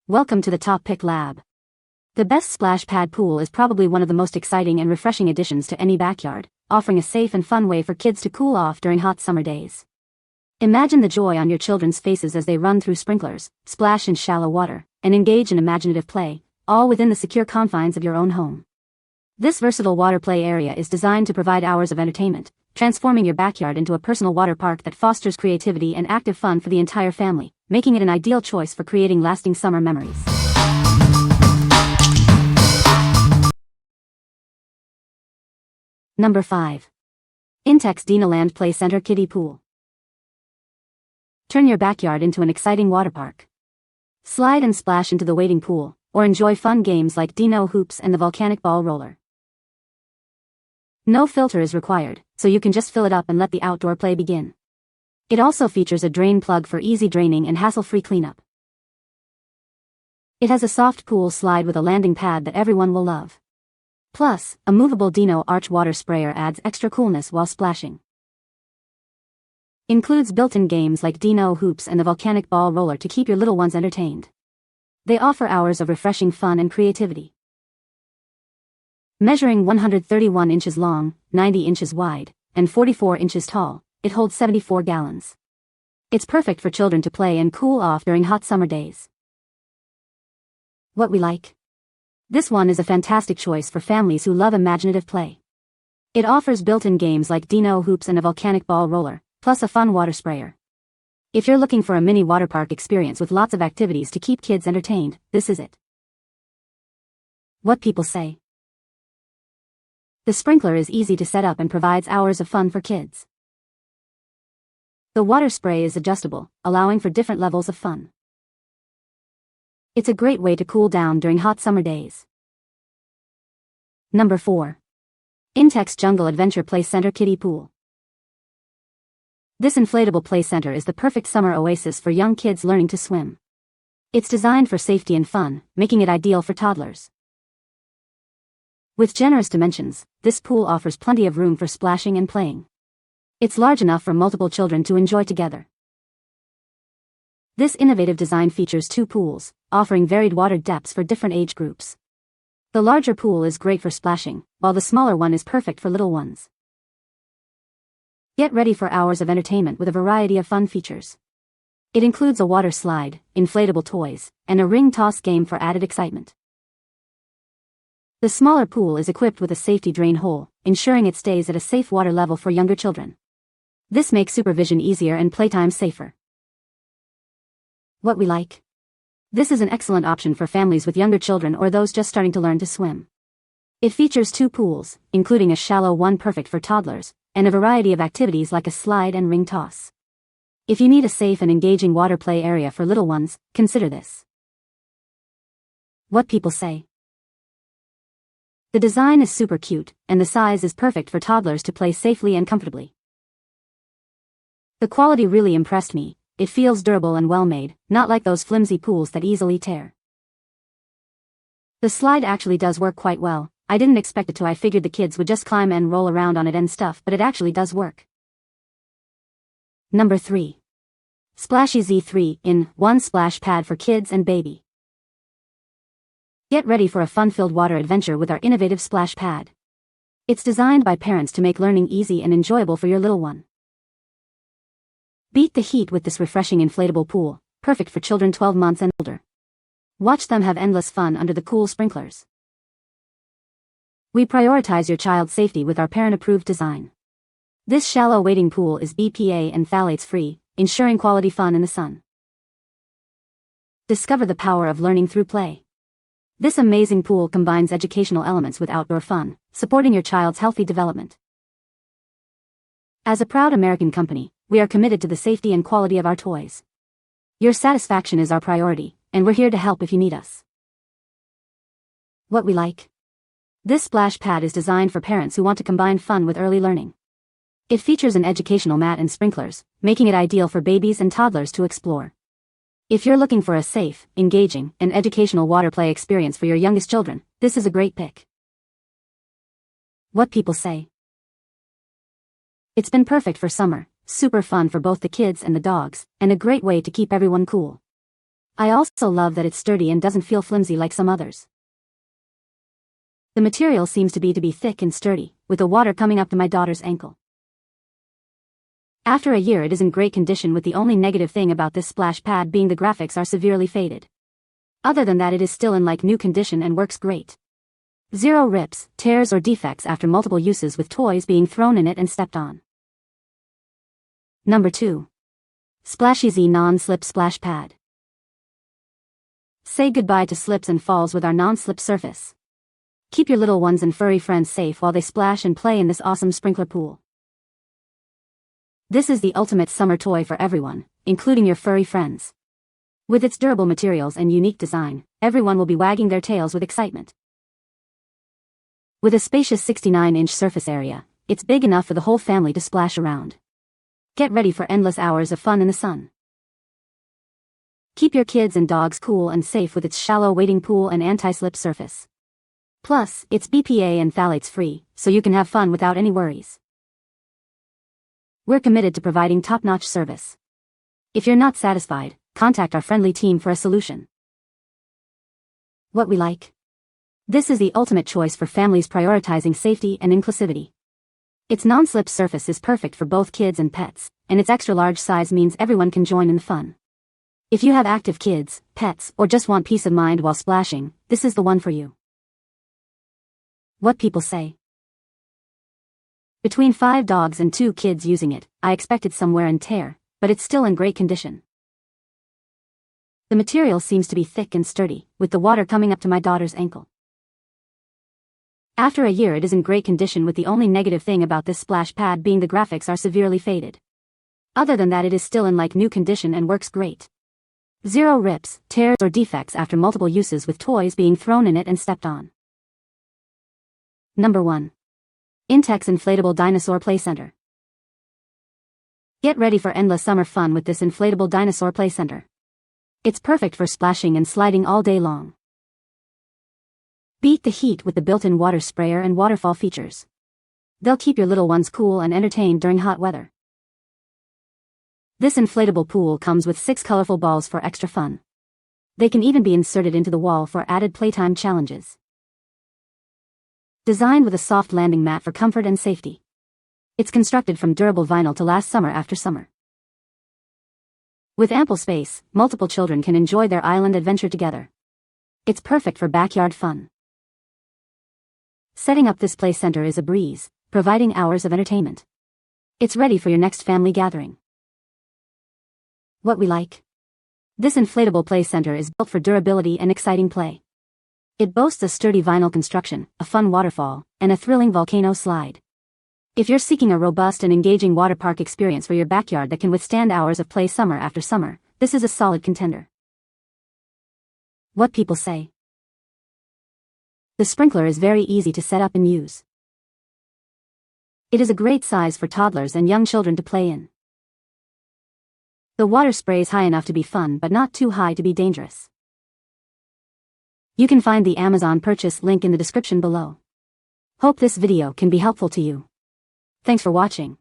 Welcome to the TopPick Lab. The best splash pad pool is probably one of the most exciting and refreshing additions to any backyard, offering a safe and fun way for kids to cool off during hot summer days. Imagine the joy on your children's faces as they run through sprinklers, splash in shallow water, and engage in imaginative play, all within the secure confines of your own home. This versatile water play area is designed to provide hours of entertainment, transforming your backyard into a personal water park that fosters creativity and active fun for the entire family, making it an ideal choice for creating lasting summer memories. Number 5. Intex Dinoland Play Center Kiddie Pool. Turn your backyard into an exciting water park. Slide and splash into the wading pool, or enjoy fun games like Dino Hoops and the volcanic ball roller. No filter is required, so you can just fill it up and let the outdoor play begin. It also features a drain plug for easy draining and hassle-free cleanup. It has a soft pool slide with a landing pad that everyone will love. Plus, a movable Dino Arch water sprayer adds extra coolness while splashing. Includes built-in games like Dino Hoops and the volcanic ball roller to keep your little ones entertained. They offer hours of refreshing fun and creativity. Measuring 131 inches long, 90 inches wide, and 44 inches tall, it holds 74 gallons. It's perfect for children to play and cool off during hot summer days. What we like? This one is a fantastic choice for families who love imaginative play. It offers built-in games like Dino Hoops and a volcanic ball roller, plus a fun water sprayer. If you're looking for a mini water park experience with lots of activities to keep kids entertained, this is it. What people say. The sprinkler is easy to set up and provides hours of fun for kids. The water spray is adjustable, allowing for different levels of fun. It's a great way to cool down during hot summer days. Number 4. Intex Jungle Adventure Play Center Kiddie Pool. This inflatable play center is the perfect summer oasis for young kids learning to swim. It's designed for safety and fun, making it ideal for toddlers. With generous dimensions, this pool offers plenty of room for splashing and playing. It's large enough for multiple children to enjoy together. This innovative design features 2 pools, offering varied water depths for different age groups. The larger pool is great for splashing, while the smaller one is perfect for little ones. Get ready for hours of entertainment with a variety of fun features. It includes a water slide, inflatable toys, and a ring toss game for added excitement. The smaller pool is equipped with a safety drain hole, ensuring it stays at a safe water level for younger children. This makes supervision easier and playtime safer. What we like? This is an excellent option for families with younger children or those just starting to learn to swim. It features 2 pools, including a shallow one perfect for toddlers, and a variety of activities like a slide and ring toss. If you need a safe and engaging water play area for little ones, consider this. What people say. The design is super cute, and the size is perfect for toddlers to play safely and comfortably. The quality really impressed me. It feels durable and well-made, not like those flimsy pools that easily tear. The slide actually does work quite well. I didn't expect it to. I figured the kids would just climb and roll around on it and stuff, but it actually does work. Number 3. SplashEZ 3-in-1 Splash Pad for Kids and Baby. Get ready for a fun-filled water adventure with our innovative splash pad. It's designed by parents to make learning easy and enjoyable for your little one. Beat the heat with this refreshing inflatable pool, perfect for children 12 months and older. Watch them have endless fun under the cool sprinklers. We prioritize your child's safety with our parent-approved design. This shallow wading pool is BPA and phthalates-free, ensuring quality fun in the sun. Discover the power of learning through play. This amazing pool combines educational elements with outdoor fun, supporting your child's healthy development. As a proud American company, we are committed to the safety and quality of our toys. Your satisfaction is our priority, and we're here to help if you need us. What we like? This splash pad is designed for parents who want to combine fun with early learning. It features an educational mat and sprinklers, making it ideal for babies and toddlers to explore. If you're looking for a safe, engaging, and educational water play experience for your youngest children, this is a great pick. What people say. It's been perfect for summer, super fun for both the kids and the dogs, and a great way to keep everyone cool. I also love that it's sturdy and doesn't feel flimsy like some others. The material seems to be thick and sturdy, with the water coming up to my daughter's ankle. After a year it is in great condition, with the only negative thing about this splash pad being the graphics are severely faded. Other than that it is still in like new condition and works great. Zero rips, tears or defects after multiple uses, with toys being thrown in it and stepped on. Number 2. SplashEZ Non-Slip Splash Pad. Say goodbye to slips and falls with our non-slip surface. Keep your little ones and furry friends safe while they splash and play in this awesome sprinkler pool. This is the ultimate summer toy for everyone, including your furry friends. With its durable materials and unique design, everyone will be wagging their tails with excitement. With a spacious 69-inch surface area, it's big enough for the whole family to splash around. Get ready for endless hours of fun in the sun. Keep your kids and dogs cool and safe with its shallow wading pool and anti-slip surface. Plus, it's BPA and phthalates free, so you can have fun without any worries. We're committed to providing top-notch service. If you're not satisfied, contact our friendly team for a solution. What we like? This is the ultimate choice for families prioritizing safety and inclusivity. Its non-slip surface is perfect for both kids and pets, and its extra-large size means everyone can join in the fun. If you have active kids, pets, or just want peace of mind while splashing, this is the one for you. What people say. Between 5 dogs and 2 kids using it, I expected some wear and tear, but it's still in great condition. The material seems to be thick and sturdy, with the water coming up to my daughter's ankle. After a year it is in great condition, with the only negative thing about this splash pad being the graphics are severely faded. Other than that it is still in like new condition and works great. Zero rips, tears or defects after multiple uses, with toys being thrown in it and stepped on. Number 1. Intex Inflatable Dinosaur Play Center. Get ready for endless summer fun with this inflatable dinosaur play center. It's perfect for splashing and sliding all day long. Beat the heat with the built-in water sprayer and waterfall features. They'll keep your little ones cool and entertained during hot weather. This inflatable pool comes with 6 colorful balls for extra fun. They can even be inserted into the wall for added playtime challenges. Designed with a soft landing mat for comfort and safety. It's constructed from durable vinyl to last summer after summer. With ample space, multiple children can enjoy their island adventure together. It's perfect for backyard fun. Setting up this play center is a breeze, providing hours of entertainment. It's ready for your next family gathering. What we like? This inflatable play center is built for durability and exciting play. It boasts a sturdy vinyl construction, a fun waterfall, and a thrilling volcano slide. If you're seeking a robust and engaging water park experience for your backyard that can withstand hours of play summer after summer, this is a solid contender. What people say. The sprinkler is very easy to set up and use. It is a great size for toddlers and young children to play in. The water sprays high enough to be fun but not too high to be dangerous. You can find the Amazon purchase link in the description below. Hope this video can be helpful to you. Thanks for watching.